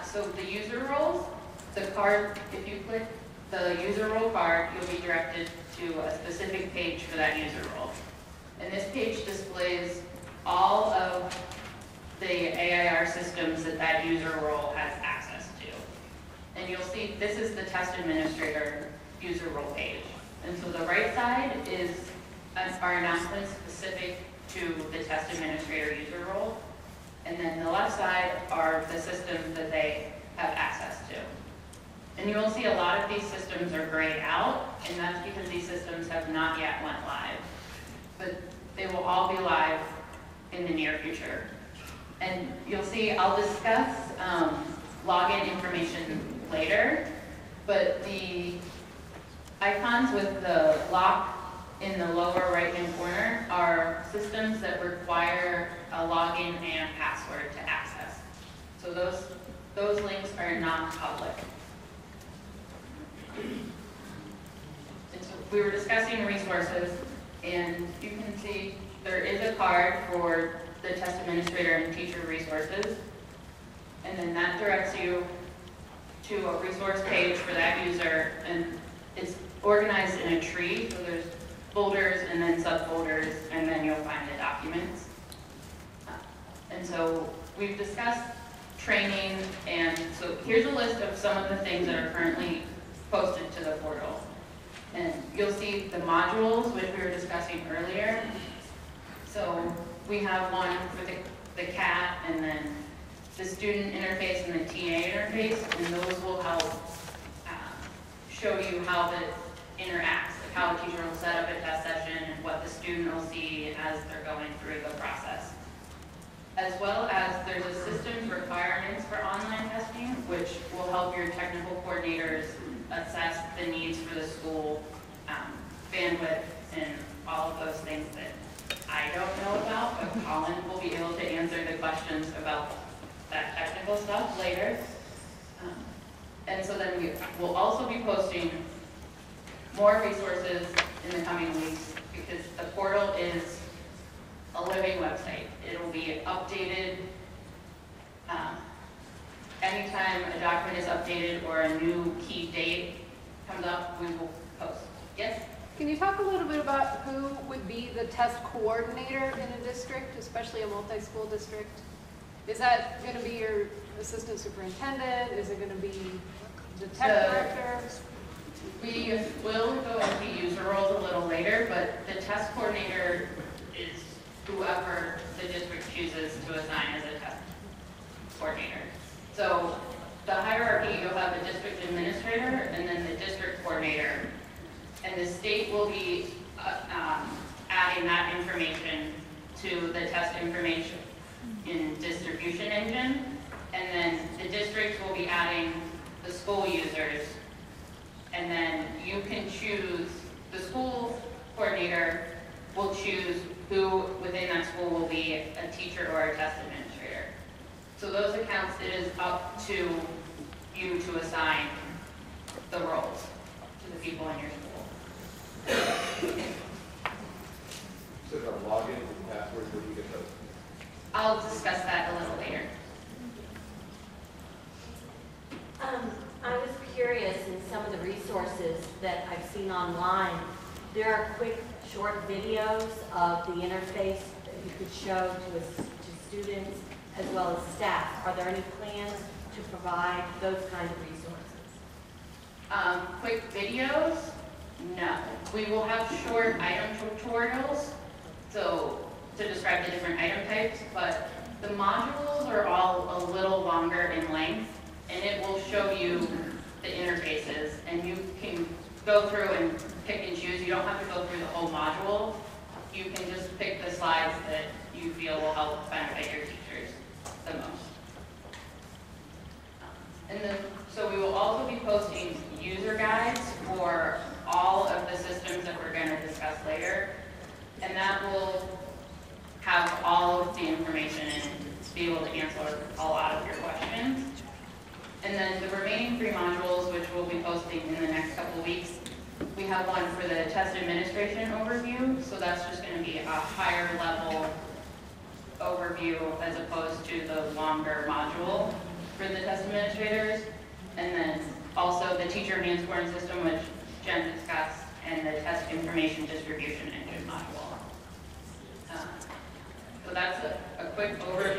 So the user roles, the card, if you click the user role card, you'll be directed to a specific page for that user role. And this page displays all of the AIR systems that that user role has access to. And you'll see this is the test administrator user role page. And so the right side is our announcements specific to the test administrator user role. And then the left side are the systems that they have access to. And you will see a lot of these systems are grayed out, and that's because these systems have not yet went live. But they will all be live in the near future. And you'll see I'll discuss login information later, but the icons with the lock in the lower right-hand corner are systems that require a login and password to access. So those links are not public. And so we were discussing resources, and you can see there is a card for the test administrator and teacher resources, and then that directs you to a resource page for that user, and it's organized in a tree, so there's folders and then subfolders, and then you'll find the documents. And so we've discussed training, and so here's a list of some of the things that are currently posted to the portal. And you'll see the modules, which we were discussing earlier. So we have one for the CAT, and then the student interface and the TA interface, and those will help show you how it interacts, like how a teacher will set up a test session and what the student will see as they're going through the process. As well as there's a systems requirements for online testing, which will help your technical coordinators assess the needs for the school, bandwidth, and all of those things that I don't know about, but Colin will be able to answer the questions about that technical stuff later. And so then we will also be posting more resources in the coming weeks, because the portal is a living website. It will be updated anytime a document is updated or a new key date comes up, we will post. Yes? Can you talk a little bit about who would be the test coordinator in a district, especially a multi-school district? Is that going to be your assistant superintendent? Is it going to be the tech director? We will go into user roles a little later, but the test coordinator is whoever the district chooses to assign as a test coordinator. So the hierarchy, you'll have a district administrator and then the district coordinator. And the state will be adding that information to the test information in distribution engine. And then the district will be adding the school users. And then you can choose, the school coordinator will choose who within that school will be a teacher or a test administrator. So those accounts, it is up to you to assign the roles to the people in your school. So the login and password, where do you get those? I'll discuss that a little later. I was curious, in some of the resources that I've seen online, there are quick, short videos of the interface that you could show to students as well as staff. Are there any plans to provide those kind of resources? Quick videos? No. We will have short item tutorials, so to describe the different item types, but the modules are all a little longer in length, and it will show you the interfaces, and you can go through and pick and choose. You don't have to go through the whole module. You can just pick the slides that you feel will help benefit your teachers the most. And then, so we will also be posting user guides for all of the systems that we're going to discuss later, and that will have all of the information and be able to answer a lot of your questions. And then the remaining 3 modules, which we'll be posting in the next couple of weeks, we have one for the test administration overview, so that's just going to be a higher level overview as opposed to the longer module for the test administrators, and then also the teacher hand scoring system, which Jen discussed, and the test information distribution engine module. So that's a quick overview